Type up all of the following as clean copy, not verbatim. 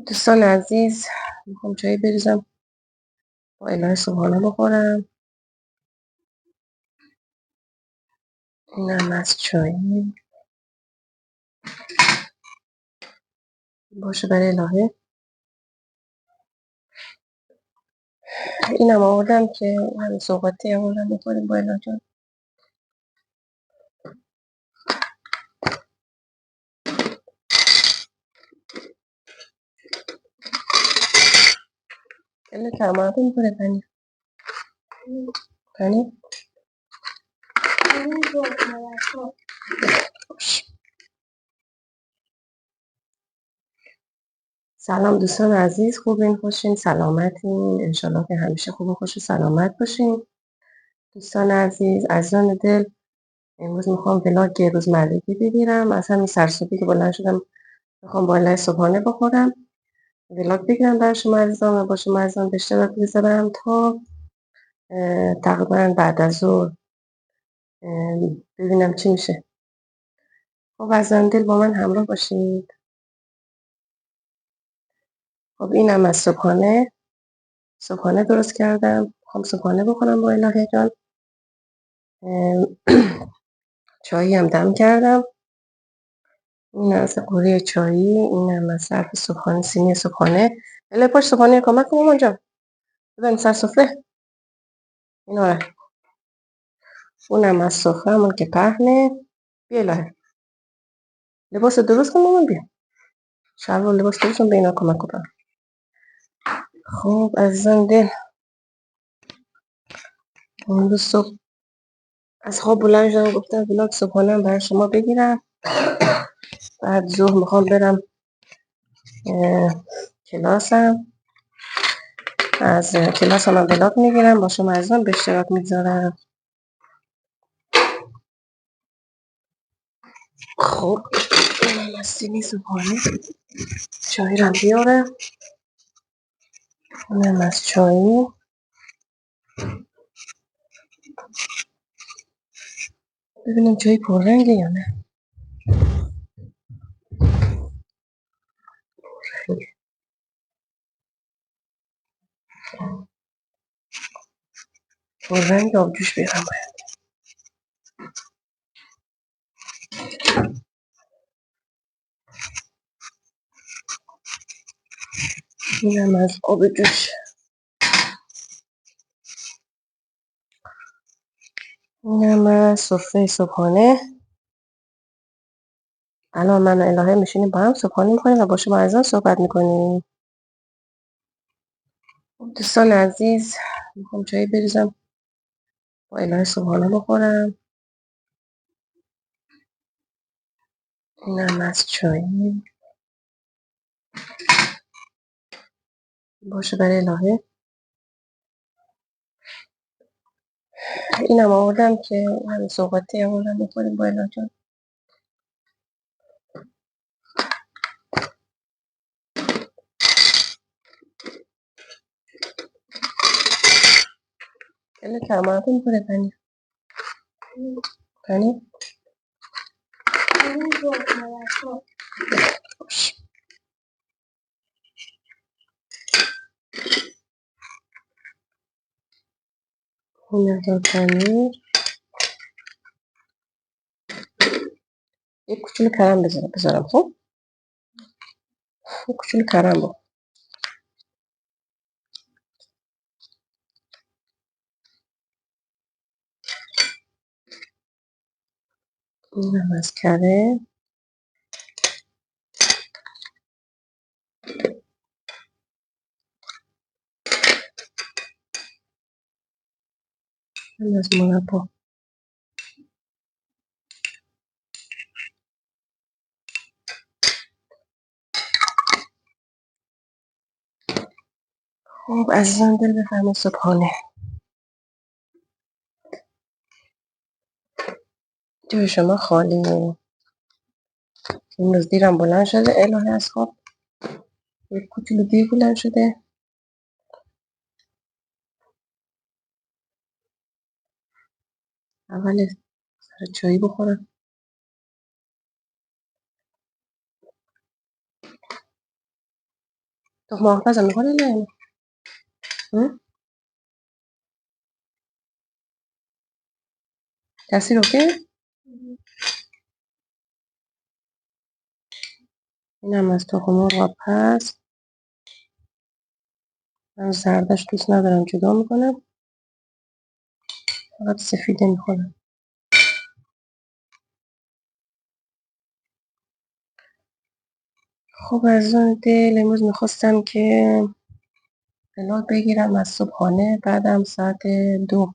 دوستان عزیز، میخوام چایی بریزم با الهی صبحانه بخورم. اینم از چایی باشه برای الهه. اینم آوردم که همین صحبتی آوردم بخوریم با اله جان. اله کرمانه میکنه پنیر سلام دوستان عزیز، خوبین خوشین سلامتین؟ انشالله که همیشه خوب و خوش و سلامت باشین. دوستان عزیز عزیزان دل، امروز میخوام ولاگ روزمرگی بگیرم. از همین سرصبحی که بلند شدم میخوام با الهی صبحانه بخورم، ولاگ بگیرم برای شما عزیزان و با شما عزیزان به اشتراک بذارم تا تقریبا بعد از ظهر ببینم چی میشه. خب عزیزان دل با من همراه باشید. خب اینم از صبحانه درست کردم. میخوام صبحانه بخورم با الهه جان. چایی هم دم کردم. این از قوری چایی، اینم از صرف صبحانه، سینی صبحانه. اله پاش صبحانه کمک کنم اونجا ببین سر سفره. این آره، اونم از سفره همون که پهنه. بیا الهه لباس درست کن مامان، بیا شلوار لباس درست کن به اینا کمک کنم. خب عزیزان دل، امروز صبح از خواب بلند شدم گفتم ولاگ صبحانه برای شما بگیرم. بعد ظهر میخوام برم کلاسم، از کلاس هم ولاگ میگیرم با شما عزیزان به اشتراک میگذارم. خب اینم از سینی صبحانه، چایی رو بیارم. اینم از چایی. ببینم چای پررنگه یا نه. پررنگ آبجوش بیارم باید. اینم از آب جوش. اینم از سفره صبحانه. الان من و الهه میشینیم با هم صبحانه میکنیم و با شما عزیزان صحبت میکنیم. دوستان عزیز، میخوام چایی بریزم با الهه صبحانه بخورم. اینم از چایی باشه برای الهه. اینم آوردم که همین صحبتی آوردم بخوریم با الهه جان. الهه کرمانه میکنه پنیر این مقدار پنیر، یک کوچولو کرم بذارم. خب یک کوچولو کرم با. اینم از کره. این از مربا. خب عزیزان دل بفرمایید صبحانه. جای شما خالیه. امروز دیرم بلند شده الهه از خواب، یک کوچولو دیر بلند شده. اول سر چایی بخورم. تو محافظم میخوری نه؟ کسی رو که؟ اینم از تخم مرغ پس من زردش دوست ندارم، جدا میکنم، فقط سفیده میخورم. خب از اون دل امروز میخواستم که بلاگ بگیرم از صبحانه، بعدم ساعت 2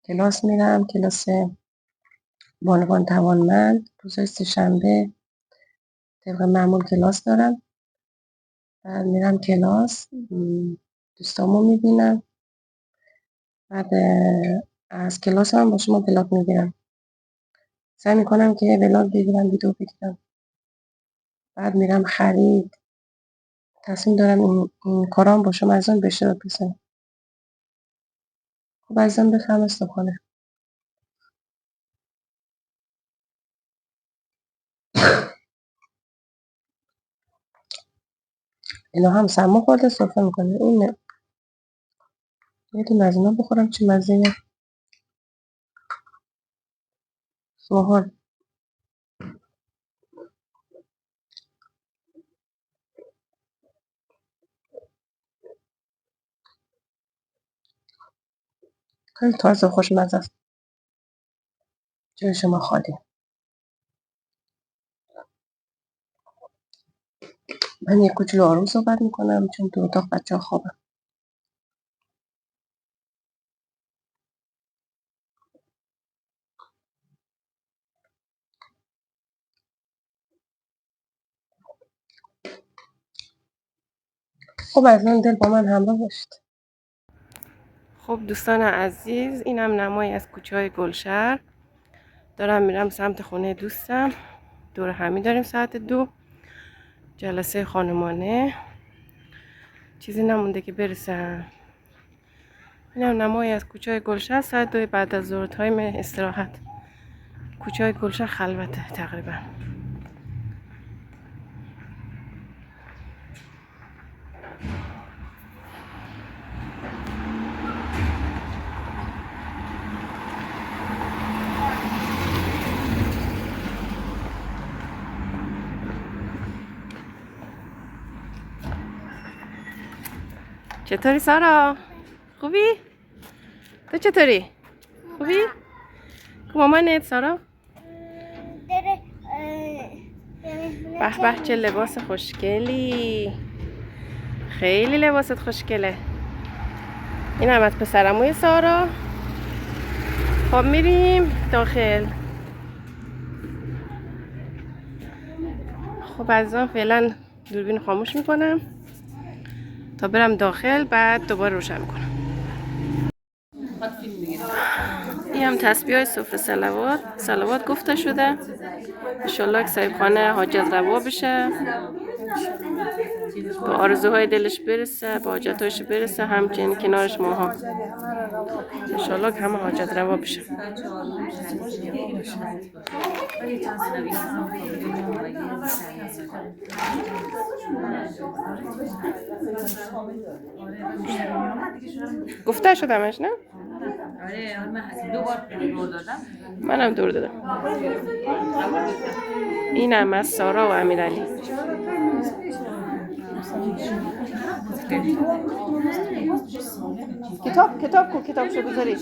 کلاس میرم، کلاس بانوان توانمند. روزهای سه‌شنبه طبق معمول کلاس دارم، بعد میرم کلاس، دوستامو میبینم، بعد از کلاس هم با شما بلاگ میگیرم. سعی میکنم که بلاگ بگیرم، ویدیو بگیرم، بعد میرم خرید. تصمیم دارم این کارام با شما از آن به اشتراک بذارم. خب ازم بفهم صبحانه. اینا هم سما خورده سفره میکنه. این نه. یه دونه از اینا بخورم چه مزه. سوهان خیلی تازه خوشمزه است. جای شما خالی. من یک کوچولو آروم صحبت میکنم چون تو اتاق بچه‌ها خوابن. خب از من دل با من همراه باشید. خب دوستان عزیز، اینم نمایی از کوچه های گلشهر. دارم میرم سمت خونه دوستم. دور همی داریم ساعت 2 جلسه خانمانه. چیزی نمونده که برسم. اینم نمایی از کوچه های گلشهر ساعت 2 بعد از ظهر، تایم استراحت. کوچه های گلشهر خلوته تقریبا. چطوری سارا؟ خوبی؟ تو چطوری؟ خوبی؟ مامانت سارا؟ به به چه لباس خوشگلی، خیلی لباست خوشگله. این هم از پسرموی سارا. خب میریم داخل. خب عزیزان فعلا دوربین خاموش میکنم تا برم داخل، بعد دوباره روشن میکنم. این هم تسبیح های سفره صلوات گفته شده. انشالله که صاحب خانه حاجت روا بشه، با آرزوهای دلش برسه، با حاجتهاش برسه، همچنین کنارش ماها. انشالله که همه حاجت روا بشه. گفته شدمش نه؟ من 2 بار دور دادم. منم دور دادم. اینم از سارا و امیرعلی. کتاب شو بذاری.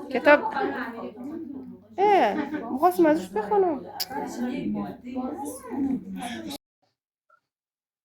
کتاب میخواستم ازش بخونم.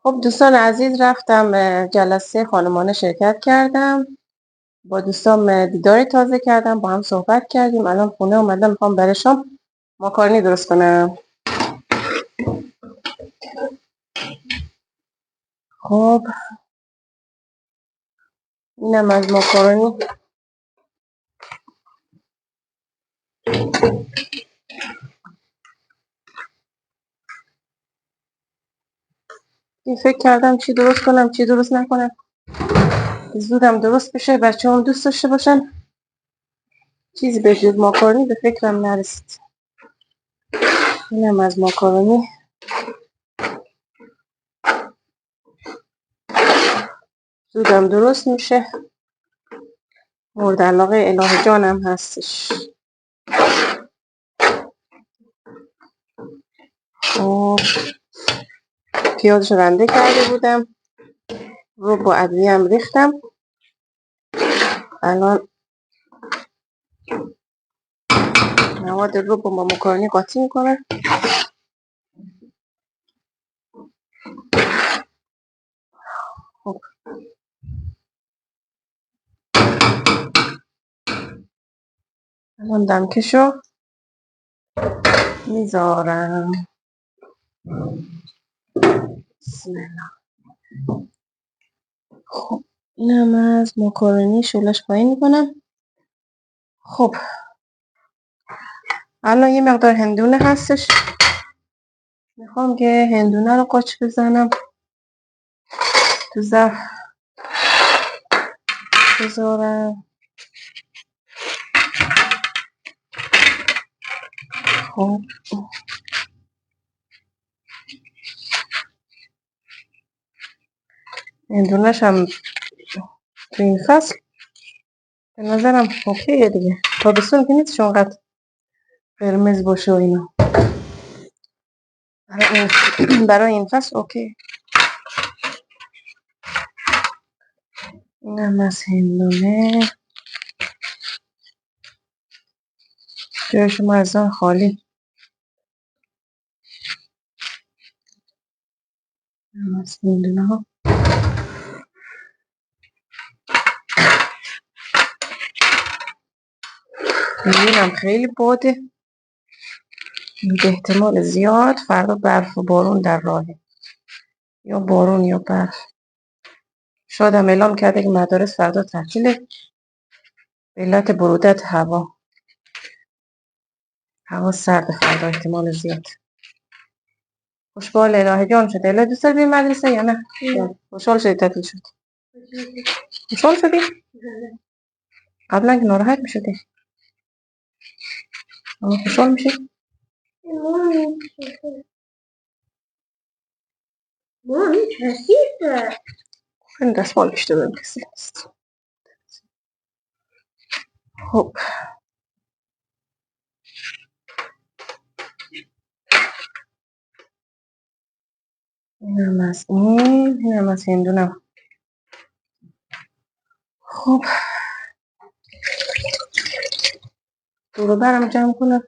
خب دوستان عزیز، رفتم جلسه خانمانه شرکت کردم، با دوستام دیداری تازه کردم، با هم صحبت کردیم. الان خونه اومدم میخوام برای شام ماکارونی درست کنم. خب اینم از ماکارونی. این فکر کردم چی درست کنم چی درست نکنم، زودم درست بشه، بچه هم دوست داشته باشن. چیزی به جز ماکارونی به فکرم نرسید. اینم از ماکارونی. زودم درست میشه. مورد علاقه الهه جانم هستش. خب پیازش رنده کرده بودم، رو با ادویه هم ریختم. الان مواد رو با ماکارونی قاطی میکنم. خب الان دمکشو میذارم. بسم الله. خب اینم از ماکارونی شلش پایین میکنم. خب الان یه مقدار هندونه هستش، میخوام که هندونه رو قاچ بزنم تو ظرف بذارم. خب هندونه‌ش هم تو این فصل به نظرم اوکیه دیگه. تابستون که نیست اونقدر قرمز باشه و اینا. برای این فصل اوکی. اینم از هندونه. جای شما از آن خالی. اینم از هندونه ها. میبینم خیلی باده، به احتمال زیاد فردا برف و بارون در راهه، یا بارون یا برف. شاید هم اعلام کرده که مدارس فردا تعطیله به علت برودت هوا. هوا سرد فردا احتمال زیاد. خوشبال الهه جان شده. الهه دوست داری مدرسه یا نه؟ خوشحال شدی تعطیل شد؟ خوشحال شدی؟ قبلا که ناراحت میشدی. اما خوشحال میشی؟ کثیفه. این دستمال بیشتر برم کسی نیست. خب اینم از اینم از هندونم. خب دورو برم جمع کنم،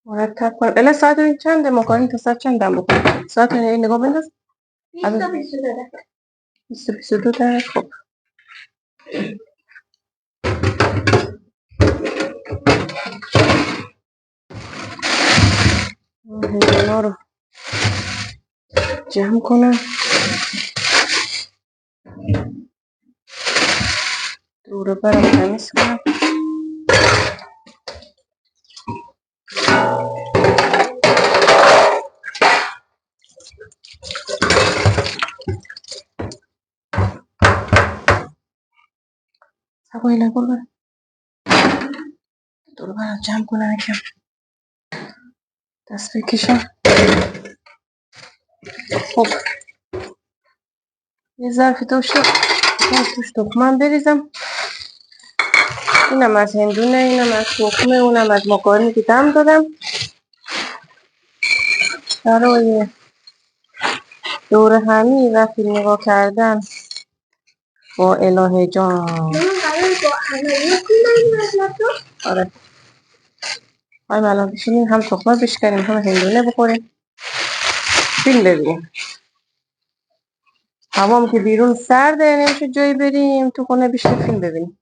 مرتب کنم. الان ساعت این چنده؟ مکانی تا ساعت چندم بکنم؟ ساعت این نگاه بنداز. 20:22 دقیقه. خب هندونا رو جمع کنم، دورو برم تمیز کنم. سبایی نگل برم دورو برم جمع کنم، یکم دست بکشم. خب یه ظرفی داشتم توش تخمم بریزم. اینم از هندونه، اینم از تخمه، اونم از ماکارونی که دم دادم برای دور همی و فیلم نگاه کردن با الهه جان. آره خواهیم الان بشینیم هم تخمه بشکنیم هم هندونه بخوریم فیلم ببینیم. هوام که بیرون سرده نمیشه جایی بریم، تو خونه بشینیم فیلم ببینیم.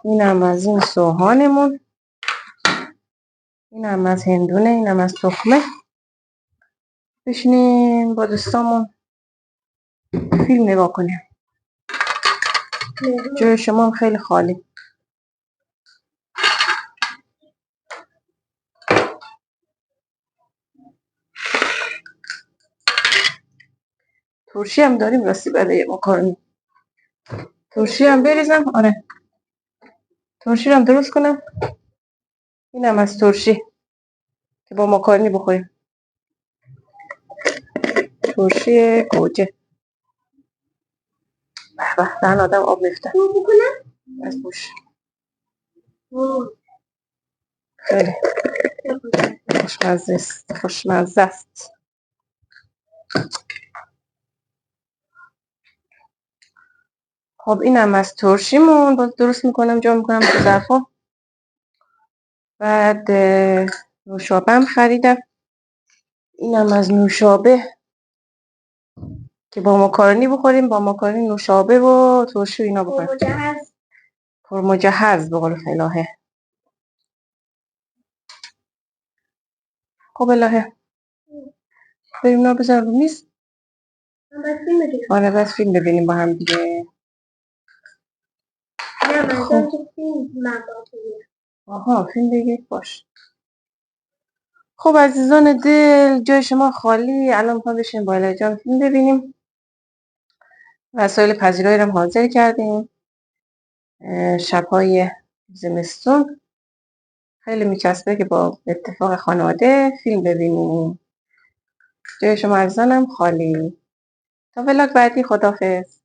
اینم از این سوهانمون، اینم از هندونه، اینم از تخمه. بشینیم با دوستامون فیلم نگاه کنیم. جای شما هم خیلی خالی. ترشی هم داریم راستی برای ماکارونی. ترشی هم بریزم. آره ترشی رو هم درست کنم. اینم از ترشی که با ماکارونی بخوریم. ترشی گوجه. به دهن آدم آب میفته از بوش. خیلی خوشمزه است. خب اینم از ترشیمون. باز درست میکنم جا میکنم تو ظرفا. بعد نوشابه هم خریدم. اینم از نوشابه که با ماکارونی بخوریم، با ماکارونی نوشابه و ترشی و اینا بخوریم. پر مجهز به قول فلاحه. خب الهه بریم اینا بذار رو میز. آره بس فیلم ببینیم با هم دیگه. خب. آها فیلم بگید باش. خب عزیزان دل جای شما خالی. الان میخوام بشین با الهه جان فیلم ببینیم. وسایل پذیرایی رو حاضر کردیم. شب‌های زمستون خیلی میچسبه که با اتفاق خانواده فیلم ببینیم. جای شما عزیزانم خالی. تا ولاگ بعدی خداحافظ.